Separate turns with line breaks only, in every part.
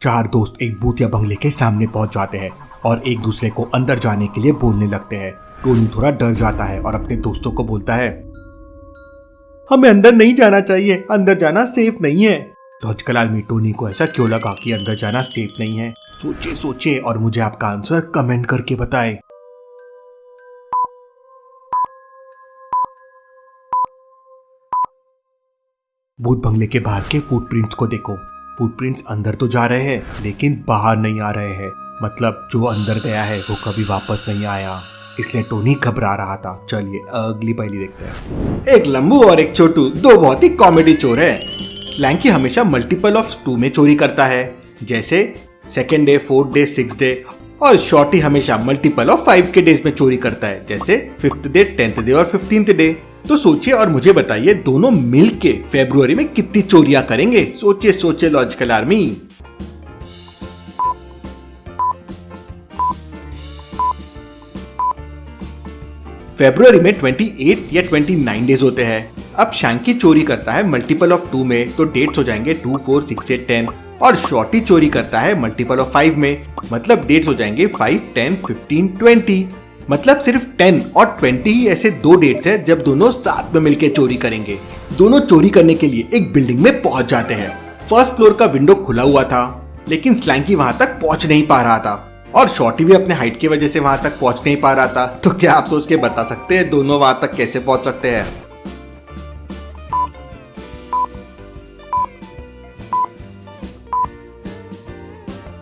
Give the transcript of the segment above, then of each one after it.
चार दोस्त एक भूतिया बंगले के सामने पहुंच जाते हैं और एक दूसरे को अंदर जाने के लिए बोलने लगते हैं। टोनी थोड़ा डर जाता है और अपने दोस्तों को बोलता है, हमें अंदर नहीं जाना चाहिए, अंदर जाना सेफ नहीं है। लॉजिकल आर्मी टोनी को ऐसा क्यों लगा कि अंदर जाना सेफ नहीं है? सोचिए सोचिए और मुझे आपका आंसर कमेंट करके बताएं। भूत बंगले के बाहर के फुटप्रिंट्स को देखो। फुटप्रिंट्स अंदर तो जा रहे हैं लेकिन बाहर नहीं आ रहे हैं। मतलब जो अंदर गया है वो कभी वापस नहीं आया, इसलिए टोनी घबरा रहा था। चलिए अगली पहेली देखते हैं। एक लंबू और एक छोटू दो बहुत ही कॉमेडी चोर हैं। स्लैंकी हमेशा मल्टीपल ऑफ 2 में चोरी करता है, जैसे 2nd day, 4th day, 6th day. और शॉर्टी हमेशा मल्टीपल ऑफ 5 के डेज में चोरी करता है, जैसे 5th डे, 10th डे और 15th डे। तो सोचिए और मुझे बताइए दोनों मिलके फरवरी में कितनी चोरियां करेंगे? सोचिए सोचिए लॉजिकल आर्मी। फरवरी में 28 या 29 डेज होते हैं। अब शैंकी चोरी करता है मल्टीपल ऑफ 2 में, तो डेट्स हो जाएंगे 2, 4, 6, 8, 10। और शॉर्टी चोरी करता है मल्टीपल ऑफ 5 में, मतलब डेट्स हो जाएंगे 5, 10, 15, 20। मतलब सिर्फ 10 और 20 ही ऐसे दो डेट्स हैं जब दोनों साथ में मिलकर चोरी करेंगे। दोनों चोरी करने के लिए एक बिल्डिंग में पहुंच जाते हैं। फर्स्ट फ्लोर का विंडो खुला हुआ था लेकिन स्लैंकी वहां तक पहुंच नहीं पा रहा था और शॉर्टी भी अपने हाइट की वजह से वहां तक पहुंच नहीं पा रहा था। तो क्या आप सोच के बता सकते हैं दोनों वहां तक कैसे पहुंच सकते हैं?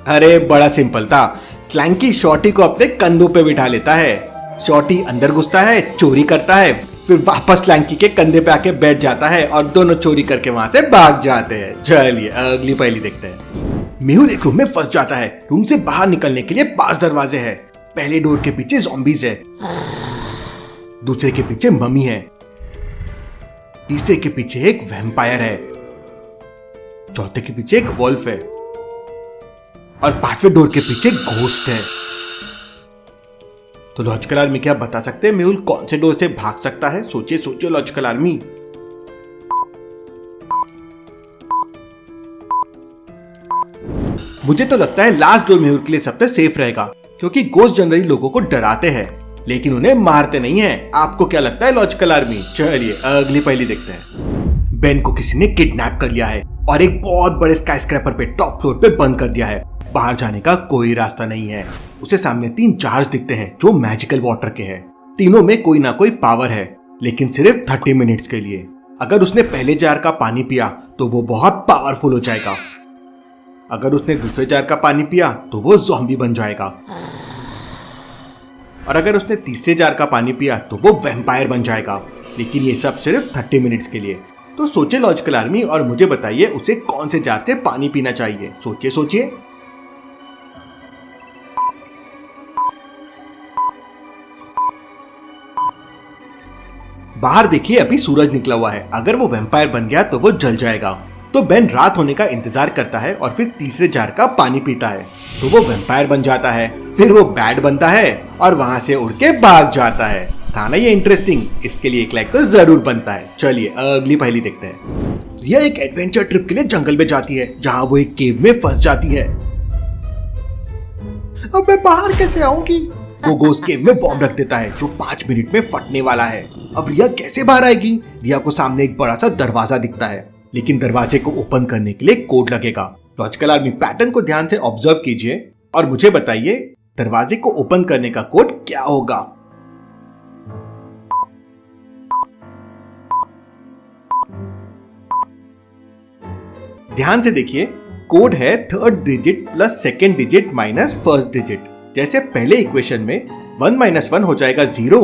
अरे बड़ा सिंपल था। स्लैंकी शॉर्टी को अपने कंधों पे बिठा लेता है। शॉर्टी अंदर घुसता है, चोरी करता है, फिर वापस स्लैंकी के कंधे पे आके बैठ जाता है और दोनों चोरी करके वहां से भाग जाते हैं। चलिए अगली पहेली देखते हैं। मेहुल एक रूम में फंस जाता है। रूम से बाहर निकलने के लिए 5 दरवाजे हैं। पहले डोर के पीछे ज़ॉम्बीज़ है, दूसरे के पीछे मम्मी है, तीसरे के पीछे एक वैम्पायर है, चौथे के पीछे एक वॉल्फ है और 5वें डोर के पीछे घोस्ट है। तो लॉजिकल आर्मी क्या बता सकते हैं मेहुल कौन से डोर से भाग सकता है? सोचिए सोचिए लॉजिकल आर्मी। मुझे तो लगता है लास्ट डोर मेहुल के लिए सबसे सेफ रहेगा, क्योंकि गोस्ट जनरली लोगों को डराते हैं लेकिन उन्हें मारते नहीं हैं। आपको क्या लगता है लॉजिकल आर्मी? चलिए अगली पहेली देखते हैं। बेन को किसी ने किडनैप कर लिया है और एक बहुत बड़े स्काईस्क्रैपर पे टॉप फ्लोर पे बंद कर दिया है। बाहर जाने का कोई रास्ता नहीं है। उसे सामने 3 जार्स दिखते हैं जो मैजिकल वाटर के हैं। तीनों में कोई ना कोई पावर है लेकिन सिर्फ 30 मिनट्स के लिए। अगर उसने पहले जार का पानी पिया तो वो बहुत पावरफुल हो जाएगा। अगर उसने दूसरे जार का पानी पिया तो वो ज़ॉम्बी बन जाएगा। और अगर उसने तीसरे जार का पानी पिया तो वो वैम्पायर बन जाएगा। लेकिन ये सब सिर्फ 30 मिनट्स के लिए। तो सोचिए लॉजिकल आर्मी और मुझे बताइए उसे कौन से जार से पानी पीना चाहिए? सोचिए सोचिए। बाहर देखिए अभी सूरज निकला हुआ है। अगर वो वैम्पायर बन गया तो वो जल जाएगा। तो बेन रात होने का इंतजार करता है और फिर तीसरे जार का पानी पीता है तो वो वैम्पायर बन जाता है। फिर वो बैट बनता है और वहां से उड़ के भाग जाता है। था ना ये इंटरेस्टिंग? इसके लिए एक लाइक तो जरूर बनता है। चलिए अगली पहेली देखते हैं। रिया एक एडवेंचर ट्रिप के लिए जंगल में जाती है जहां वो एक केव में फंस जाती है। अब मैं बाहर कैसे आऊंगी? वो गोस्ट केव में बॉम्ब रख देता है जो 5 मिनट में फटने वाला है। अब रिया कैसे बाहर आएगी? रिया को सामने एक बड़ा सा दरवाजा दिखता है लेकिन दरवाजे को ओपन करने के लिए कोड लगेगा। लॉजिकल आर्मी पैटर्न को ध्यान से ऑब्जर्व कीजिए और मुझे बताइए दरवाजे को ओपन करने का कोड क्या होगा? ध्यान से देखिए, कोड है 3rd digit plus 2nd digit minus 1st digit. जैसे पहले इक्वेशन में 1 - 1 हो जाएगा 0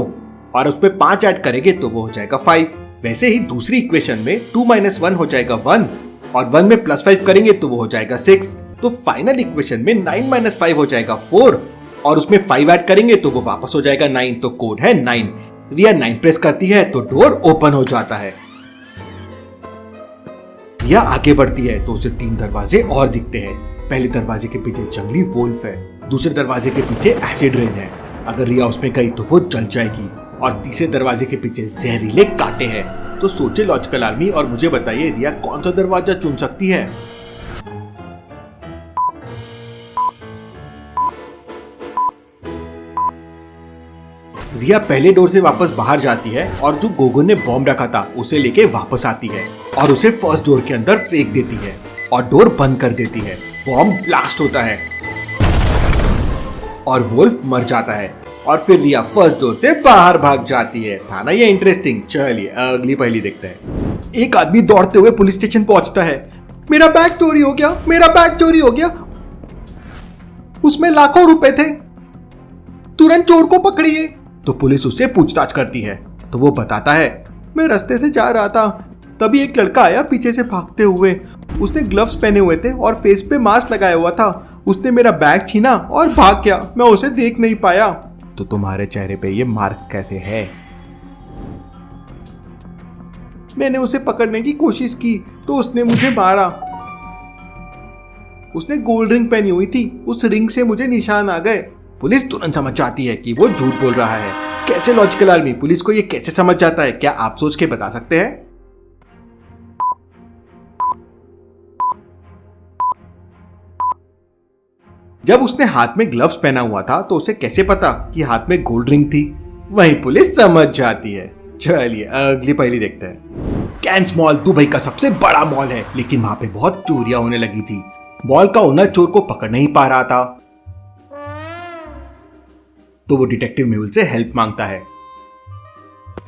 और उसमें 5 ऐड करेंगे तो वो हो जाएगा 5। वैसे ही दूसरी इक्वेशन में 2 - 1 हो जाएगा 1 और 1 में +5 करेंगे तो वो हो जाएगा 6। तो फाइनल इक्वेशन में 9 - 5 हो जाएगा 4 और उसमें 5 ऐड करेंगे तो वो वापस हो जाएगा 9। तो कोड है 9। रिया 9 प्रेस करती है तो डोर ओपन हो जाता है। रिया आगे बढ़ती है तो उसे 3 दरवाजे और दिखते हैं। पहले दरवाजे के पीछे जंगली वोल्फ है, दूसरे दरवाजे के पीछे एसिड रेन है। अगर रिया उसमें गई तो वो जल जाएगी और तीसरे दरवाजे के पीछे जहरीले कांटे हैं। तो सोचे लॉजिकल आर्मी और मुझे बताइए रिया कौन सा दरवाजा चुन सकती है? रिया पहले डोर से वापस बाहर जाती है और जो गोगन ने बॉम्ब रखा था उसे लेके वापस आती है और उसे फर्स्ट डोर के अंदर फेंक देती है और डोर बंद कर देती है। बॉम्ब ब्लास्ट होता है और वुल्फ मर जाता है और फिर रिया फर्स्ट डोर से बाहर भाग जाती है। था ना ये इंटरेस्टिंग? चलिए अगली पहेली देखते हैं। एक आदमी दौड़ते हुए पुलिस स्टेशन पहुंचता है। मेरा बैग चोरी हो गया, मेरा बैग चोरी हो गया, उसमें लाखों रुपए थे, तुरंत चोर को पकड़िए। तो पुलिस उससे पूछताछ करती है तो वो बताता है मैं रास्ते से जा रहा था, तभी एक लड़का आया पीछे से भागते हुए। उसने ग्लव्स पहने हुए थे और फेस पे मास्क लगाया हुआ था। उसने मेरा बैग छीना और भाग गया, मैं उसे देख नहीं पाया। तो तुम्हारे चेहरे पे ये मार्क्स कैसे है? मैंने उसे पकड़ने की कोशिश की तो उसने मुझे मारा। उसने गोल्ड रिंग पहनी हुई थी, उस रिंग से मुझे निशान आ गए। पुलिस तुरंत समझ जाती है कि वो झूठ बोल रहा है। कैसे लॉजिकल आर्मी पुलिस को ये कैसे समझ जाता है? क्या आप सोच के बता सकते हैं? जब उसने हाथ में ग्लव्स पहना हुआ था तो उसे कैसे पता कि हाथ में गोल्ड रिंग थी? वहीं पुलिस समझ जाती है। चलिए अगली पहेली देखते हैं। कैंस मॉल दुबई का सबसे बड़ा मॉल है, लेकिन वहां पे बहुत चोरियां होने लगी थी। मॉल का ओनर चोर को पकड़ नहीं पा रहा था तो वो डिटेक्टिव मेहुल से हेल्प मांगता है।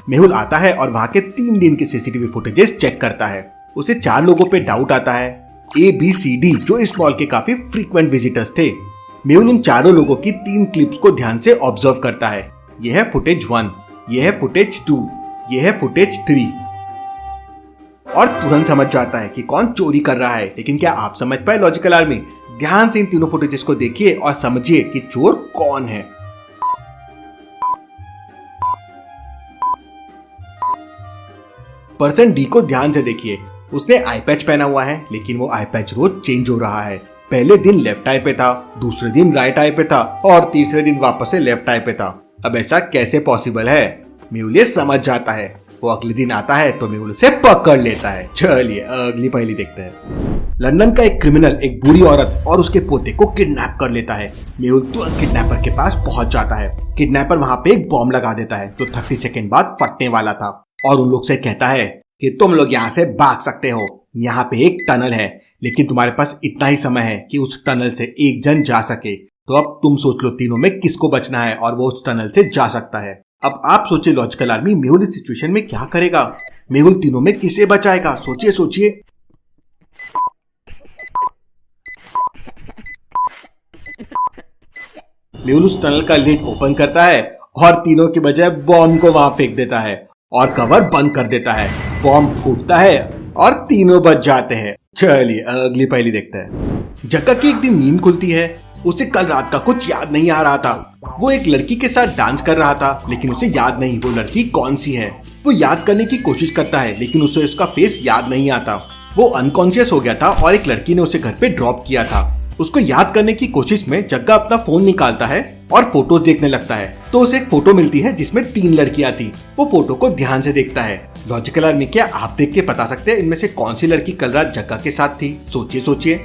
मेहुल आता है और वहां के 3 दिन के सीसीटीवी फुटेजेस चेक करता है। उसे 4 लोगों पे डाउट आता है, ABCD, जो इस मॉल के काफी फ्रीक्वेंट विजिटर्स थे। मेहुल उन चारों लोगों की 3 क्लिप्स को ध्यान से ऑब्जर्व करता है। यह है फुटेज 1, यह है फुटेज 2, यह है फुटेज 3 और तुरंत समझ जाता है कि कौन चोरी कर रहा है। लेकिन क्या आप समझ पाए लॉजिकल आर्मी? ध्यान से इन तीनों फुटेजेस को देखिए और समझिए कि चोर कौन है। पर्सन डी को ध्यान से देखिए। उसने आई पैच पहना हुआ है, लेकिन वो आई पैच रोज चेंज हो रहा है। पहले दिन लेफ्ट आई पे था, दूसरे दिन राइट आई पे था और तीसरे दिन वापस से लेफ्ट आई पे था। अब ऐसा कैसे पॉसिबल है? मेहुल ये समझ जाता है। वो अगले दिन आता है तो मेहुल उसे पकड़ लेता है। चलिए अगली पहेली देखते हैं। लंदन का एक क्रिमिनल एक बूढ़ी औरत और उसके पोते को किडनैप कर लेता है। मेहुल तुरंत किडनैपर के पास पहुंच जाता है। किडनैपर वहां पे एक बॉम्ब लगा देता है जो 30 सेकंड बाद फटने वाला था और उन लोग से कहता है कि तुम लोग यहाँ से भाग सकते हो। यहाँ पे एक टनल है, लेकिन तुम्हारे पास इतना ही समय है कि उस टनल से एक जन जा सके। तो अब तुम सोच लो तीनों में किसको बचना है और वो उस टनल से जा सकता है। अब आप सोचिए लॉजिकल आर्मी, मेहुल इस सिचुएशन में क्या करेगा? मेहुल तीनों में किसे बचाएगा? सोचिए सोचिए। मेहुल उस टनल का लिड ओपन करता है और तीनों की बजाय बॉम्ब को वहां फेंक देता है और कवर बंद कर देता है। बॉम्ब फूटता है और तीनों बच जाते हैं। चलिए अगली पहेली देखते हैं। जक्का की एक दिन नींद खुलती है। उसे कल रात का कुछ याद नहीं आ रहा था। वो एक लड़की के साथ डांस कर रहा था, लेकिन उसे याद नहीं वो लड़की कौन सी है। वो याद करने की कोशिश करता है, लेकिन उसे उसका फेस याद नहीं आता। वो अनकॉन्शियस हो गया था और एक लड़की ने उसे घर पे ड्रॉप किया था। उसको याद करने की कोशिश में जग्गा अपना फोन निकालता है और फोटोज देखने लगता है। तो उसे एक फोटो मिलती है जिसमें 3 लड़कियां थी। वो फोटो को ध्यान से देखता है। लॉजिकल आर्मी, क्या आप देख के बता सकते हैं इनमें से कौन सी लड़की कल रात जग्गा के साथ थी? सोचिए सोचिए।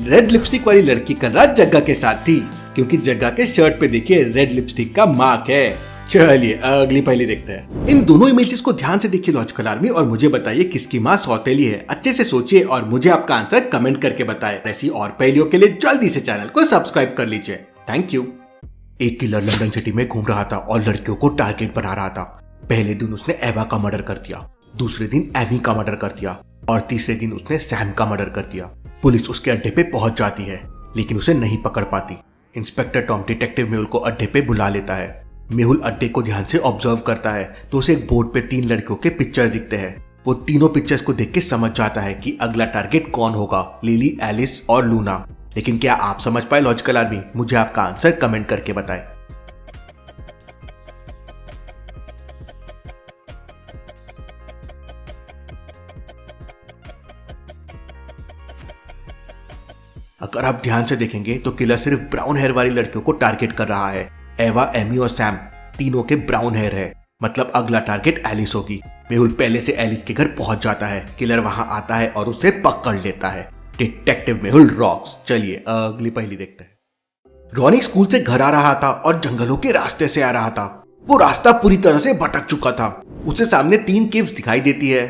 रेड लिपस्टिक वाली लड़की कल रात जग्गा के साथ थी, क्योंकि जग्गा के शर्ट पे देखिए रेड लिपस्टिक का मार्क है। चलिए अगली पहेली देखते हैं। इन दोनों इमेजेस को ध्यान से देखिए लॉजिकल आर्मी और मुझे बताइए किसकी माँ सौतेली है। अच्छे से सोचिए और मुझे आपका आंसर कमेंट करके बताएं। ऐसी और पहेलियों के लिए जल्दी से चैनल को सब्सक्राइब कर लीजिए। Thank you. एक किलर लंदन सिटी में घूम रहा था और लड़कियों को टारगेट बना रहा था। पहले दिन उसने एवा का मर्डर कर दिया, दूसरे दिन एमी का मर्डर कर दिया और तीसरे दिन उसने सैम का मर्डर कर दिया। पुलिस उसके अड्डे पे पहुंच जाती है, लेकिन उसे नहीं पकड़ पाती। इंस्पेक्टर टॉम डिटेक्टिव मेहुल को अड्डे पे बुला लेता है। मेहुल अड्डे को ध्यान से ऑब्जर्व करता है तो उसे एक बोर्ड पे 3 लड़कियों के पिक्चर दिखते हैं। वो तीनों पिक्चर्स को देख के समझ जाता है कि अगला टारगेट कौन होगा, लिली, एलिस और लूना। लेकिन क्या आप समझ पाए लॉजिकल आर्मी? मुझे आपका आंसर कमेंट करके बताएं। अगर आप ध्यान से देखेंगे तो किलर सिर्फ ब्राउन हेयर वाली लड़कियों को टारगेट कर रहा है। एवा, एमी और सैम तीनों के ब्राउन हेयर है, मतलब अगला टारगेट एलिस होगी। मेहुल पहले से एलिस के घर पहुंच जाता है। किलर वहां आता है और उसे पकड़ लेता है। Detective Mehul rocks. चलिए अगली पहेली देखते हैं। रॉनी स्कूल से घर आ रहा था और जंगलों के रास्ते से आ रहा था। वो रास्ता पूरी तरह से भटक चुका था। उसे सामने 3 केव्स दिखाई देती है।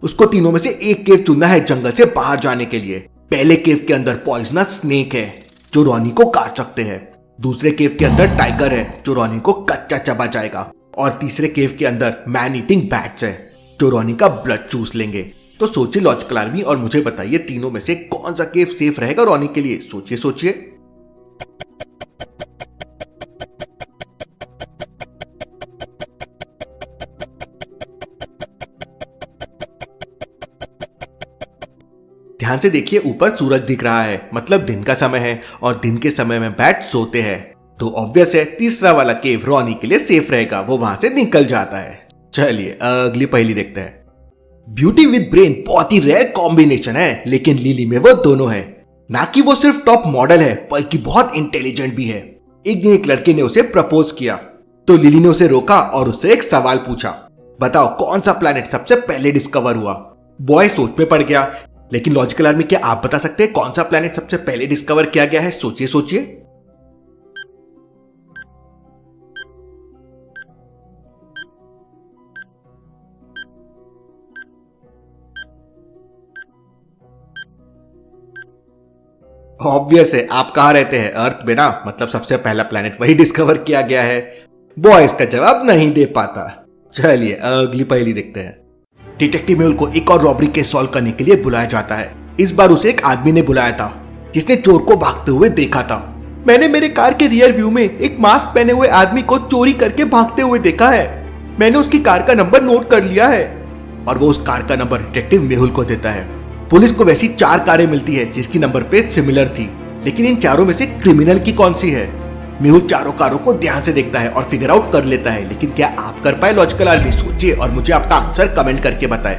उसको तीनों में से एक केव चुनना है जंगल से बाहर जाने के लिए। पहले केव के अंदर पॉइजनस स्नेक है जो रॉनी को काट सकते हैं। दूसरे केव के अंदर टाइगर है जो रॉनी को कच्चा चबा जाएगा। और तीसरे केव के अंदर मैन ईटिंग बैट्स है जो रॉनी का ब्लड चूस लेंगे। तो सोचिए लॉजिकल आर्मी और मुझे बताइए तीनों में से कौन सा केव सेफ रहेगा रॉनी के लिए। सोचिए सोचिए। ध्यान से देखिए, ऊपर सूरज दिख रहा है, मतलब दिन का समय है और दिन के समय में बैट सोते हैं। तो ऑब्वियस है तीसरा वाला केव रॉनी के लिए सेफ रहेगा, वो वहां से निकल जाता है। चलिए अगली पहेली देखते हैं। ब्यूटी विद ब्रेन बहुत ही रेयर कॉम्बिनेशन है, लेकिन लिली में वो दोनों है। ना कि वो सिर्फ टॉप मॉडल है बल्कि बहुत इंटेलिजेंट भी है। एक दिन एक लड़के ने उसे प्रपोज किया तो लिली ने उसे रोका और उससे एक सवाल पूछा, बताओ कौन सा प्लैनेट सबसे पहले डिस्कवर हुआ। बॉय सोच में पड़ गया, लेकिन लॉजिकल आर्मी क्या आप बता सकते हैं कौन सा प्लैनेट सबसे पहले डिस्कवर किया गया है। सोचिए सोचिए। ऑब्वियस है, आप कहाँ रहते हैं, अर्थ में ना, मतलब सबसे पहला प्लैनेट वही डिस्कवर किया गया है। बॉय इसका जवाब नहीं दे पाता। चलिए अगली पहेली देखते हैं। डिटेक्टिव मेहुल को एक और रॉबरी केस सॉल्व करने के लिए बुलाया जाता है। इस बार उसे एक आदमी ने बुलाया था जिसने चोर को भागते हुए देखा था। मैंने मेरे कार के रियर व्यू में एक मास्क पहने हुए आदमी को चोरी करके भागते हुए देखा है। मैंने उसकी कार का नंबर नोट कर लिया है। और वो उस कार का नंबर डिटेक्टिव मेहुल को देता है। पुलिस को वैसी 4 कारें मिलती है जिसकी नंबर प्लेट सिमिलर थी, लेकिन इन चारों में से क्रिमिनल की कौन सी है। मेहुल चारों कारों को ध्यान से देखता है और फिगर आउट कर लेता है, लेकिन क्या आप कर पाए लॉजिकल आर्मी। सोचिए और मुझे आपका आंसर कमेंट करके बताएं।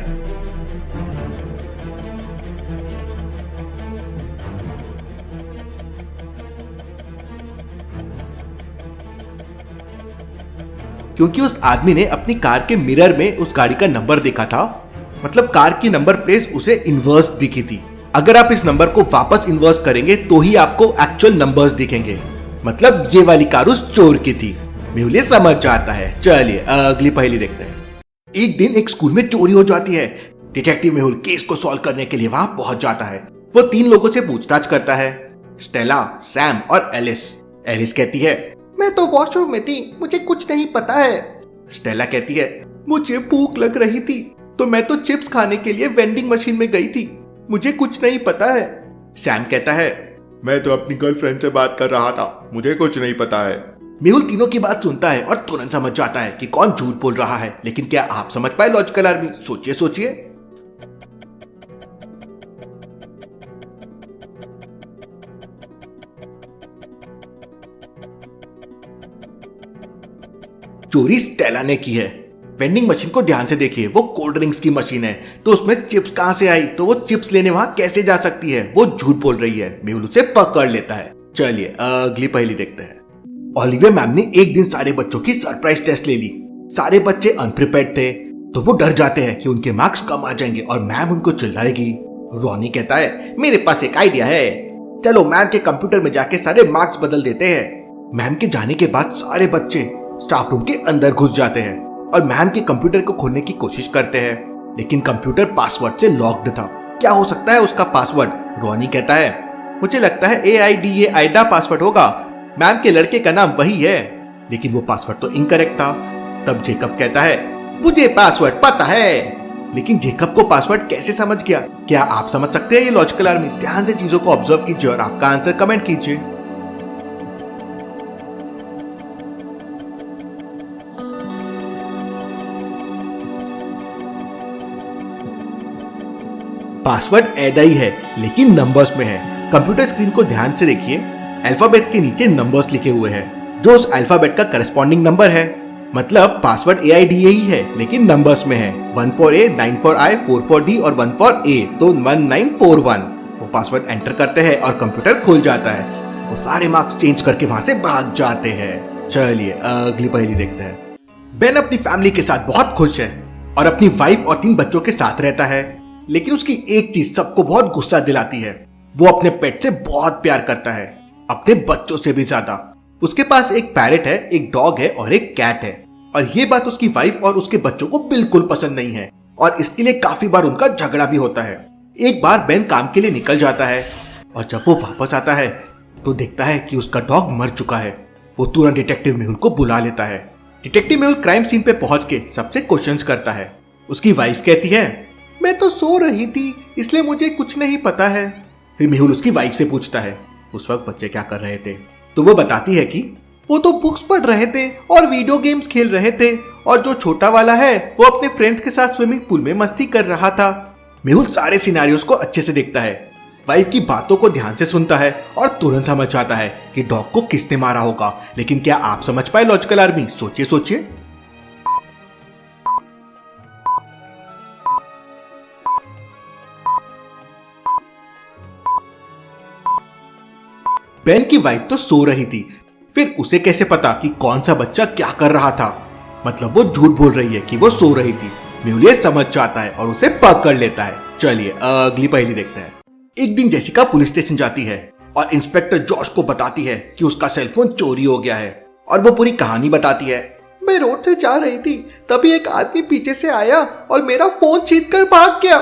क्योंकि उस आदमी ने अपनी कार के मिरर में उस गाड़ी का नंबर देखा था, मतलब कार की नंबर प्लेट उसे इन्वर्स दिखी थी। अगर आप इस नंबर को वापस इन्वर्स करेंगे तो ही आपको एक्चुअल नंबर्स दिखेंगे, मतलब ये वाली कार उस चोर की थी। मेहुल ये समझ जाता है। चलिए अगली पहेली देखते हैं। एक दिन एक स्कूल में चोरी हो जाती है। डिटेक्टिव मेहुल केस को सॉल्व करने के लिए वहां पहुंच जाता है। वो 3 लोगों से पूछताछ करता है, स्टेला, सैम और एलिस। एलिस कहती है, मैं तो वॉशरूम में थी, मुझे कुछ नहीं पता है। स्टेला कहती है, मुझे भूख लग रही थी तो मैं तो चिप्स खाने के लिए वेंडिंग मशीन में गई थी, मुझे कुछ नहीं पता है। सैम कहता है,
मैं तो अपनी गर्लफ्रेंड से बात कर रहा था, मुझे कुछ नहीं पता है।
मेहुल तीनों की बात सुनता है और तुरंत समझ जाता है कि कौन झूठ बोल रहा है, लेकिन क्या आप समझ पाए लॉजिकल आर्मी। सोचिए सोचिए। चोरी स्टेला ने की है। वेंडिंग मशीन को ध्यान से देखिए, वो कोल्ड ड्रिंक्स की मशीन है, तो उसमें चिप्स कहां से आई, तो वो चिप्स लेने वहां कैसे जा सकती है। वो झूठ बोल रही है। मेहुल उसे पकड़ लेता है। चलिए अगली पहेली देखते हैं। ओलिविया मैम ने एक दिन सारे बच्चों की सरप्राइज टेस्ट ले ली। सारे बच्चे अनप्रिपेयर्ड थे, तो वो डर जाते हैं कि उनके मार्क्स कम आ जाएंगे और मैम उनको चिल्लाएगी। रॉनी कहता है, मेरे पास एक आइडिया है, चलो मैम के कंप्यूटर में जाके सारे मार्क्स बदल देते हैं। मैम के जाने के बाद सारे बच्चे स्टाफ रूम के अंदर घुस जाते हैं और मैम के कंप्यूटर को खोलने की कोशिश करते हैं, लेकिन कंप्यूटर पासवर्ड से लॉक्ड था। क्या हो सकता है उसका पासवर्ड। रॉनी कहता है, मुझे लगता है AIDA आयदा पासवर्ड होगा, मैम के लड़के का नाम वही है, लेकिन वो पासवर्ड तो इनकरेक्ट था। तब जेकब कहता है, मुझे पासवर्ड पता है। लेकिन जेकब को पासवर्ड कैसे समझ गया, क्या आप समझ सकते हैं ये लॉजिकल आर्मी। ध्यान से चीजों को ऑब्जर्व कीजिए और आपका आंसर कमेंट कीजिए। पासवर्ड ऐदा ही है, लेकिन नंबर्स में है। कंप्यूटर स्क्रीन को ध्यान से देखिए, अल्फाबेट्स के नीचे नंबर्स लिखे हुए हैं जो उस अल्फाबेट का करस्पॉन्डिंग नंबर है। मतलब पासवर्ड AIDA ही है, लेकिन नंबर्स में है। 1 for A, 9 for I, 4 for D और 1 for A, तो 1941। वो पासवर्ड एंटर करते हैं और कंप्यूटर खुल जाता है। वो सारे मार्क्स चेंज करके वहां से भाग जाते हैं। चलिए अगली पहेली देखते हैं। बेन अपनी फैमिली के साथ बहुत खुश है और अपनी वाइफ और 3 बच्चों के साथ रहता है, लेकिन उसकी एक चीज सबको बहुत गुस्सा दिलाती है। वो अपने पेट से बहुत प्यार करता है, अपने बच्चों से भी ज्यादा। उसके पास एक पैरेट है, एक डॉग है और एक कैट है। और ये बात उसकी वाइफ और उसके बच्चों को बिल्कुल पसंद नहीं है और इसके लिए काफी बार उनका झगड़ा भी होता है। एक बार बेन काम के लिए निकल जाता है और जब वो वापस आता है तो देखता है कि उसका डॉग मर चुका है। वो तुरंत डिटेक्टिव मेहुल को बुला लेता है। डिटेक्टिव मेहुल क्राइम सीन पे पहुंच के सबसे क्वेश्चंस करता है। उसकी वाइफ कहती है, मैं तो सो रही थी इसलिए मुझे कुछ नहीं पता है। फिर मेहुल उसकी वाइफ से पूछता है उस वक्त बच्चे क्या कर रहे थे, तो वो बताती है कि वो तो बुक्स पढ़ रहे थे और वीडियो गेम्स खेल रहे थे और जो छोटा वाला है वो अपने फ्रेंड्स के साथ स्विमिंग पूल में मस्ती कर रहा था। मेहुल सारे सिनेरियोस को अच्छे से देखता है, वाइफ की बातों को ध्यान से सुनता है और तुरंत समझ जाता है कि डॉग को किसने मारा होगा। लेकिन क्या आप समझ पाए लॉजिकल आर्मी? सोचिए सोचिए। बेन की वाइफ तो सो रही थी, फिर उसे कैसे पता कि कौन सा बच्चा क्या कर रहा था? मतलब वो झूठ बोल रही है कि वो सो रही थी। मेहुल ये समझ जाता है और उसे पकड़ लेता है। चलिए अगली पहेली देखते हैं। एक दिन जेसिका पुलिस स्टेशन जाती है और इंस्पेक्टर जॉश को बताती है कि उसका सेलफोन चोरी हो गया है और वो पूरी कहानी बताती है। मैं रोड से जा रही थी तभी एक आदमी पीछे से आया और मेरा फोन छीन कर भाग गया।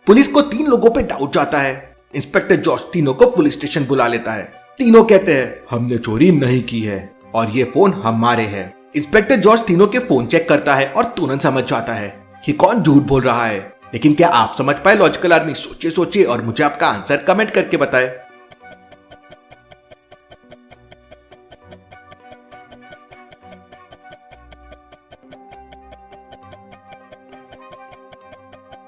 पुलिस को 3 लोगों पे डाउट जाता है। इंस्पेक्टर जॉश तीनों को पुलिस स्टेशन बुला लेता है। तीनों कहते हैं हमने चोरी नहीं की है और ये फोन हमारे हैं। इंस्पेक्टर जॉर्ज तीनों के फोन चेक करता है और तुरंत समझ जाता है कि कौन झूठ बोल रहा है। लेकिन क्या आप समझ पाए लॉजिकल आर्मी? सोचिए सोचिए और मुझे आपका आंसर कमेंट करके बताएं।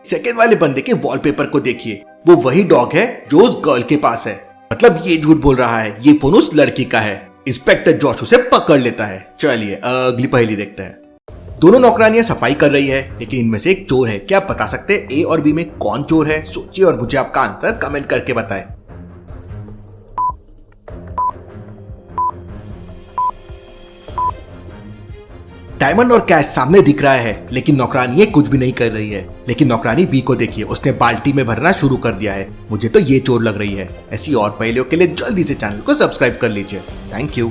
सेकेंड वाले बंदे के वॉलपेपर को देखिए, वो वही डॉग है जो उस गर्ल के पास है। मतलब ये झूठ बोल रहा है, ये फोन उस लड़की का है। इंस्पेक्टर जॉश उसे पकड़ लेता है। चलिए अगली पहेली देखते हैं। दोनों नौकरानियां सफाई कर रही है लेकिन इनमें से एक चोर है। क्या आप बता सकते हैं ए और बी में कौन चोर है? सोचिए और मुझे आपका आंसर कमेंट करके बताएं। डायमंड और कैश सामने दिख रहा है लेकिन नौकरानी ये कुछ भी नहीं कर रही है। लेकिन नौकरानी बी को देखिए, उसने बाल्टी में भरना शुरू कर दिया है। मुझे तो ये चोर लग रही है। ऐसी और पहेलियों के लिए जल्दी से चैनल को सब्सक्राइब कर लीजिए। Thank you.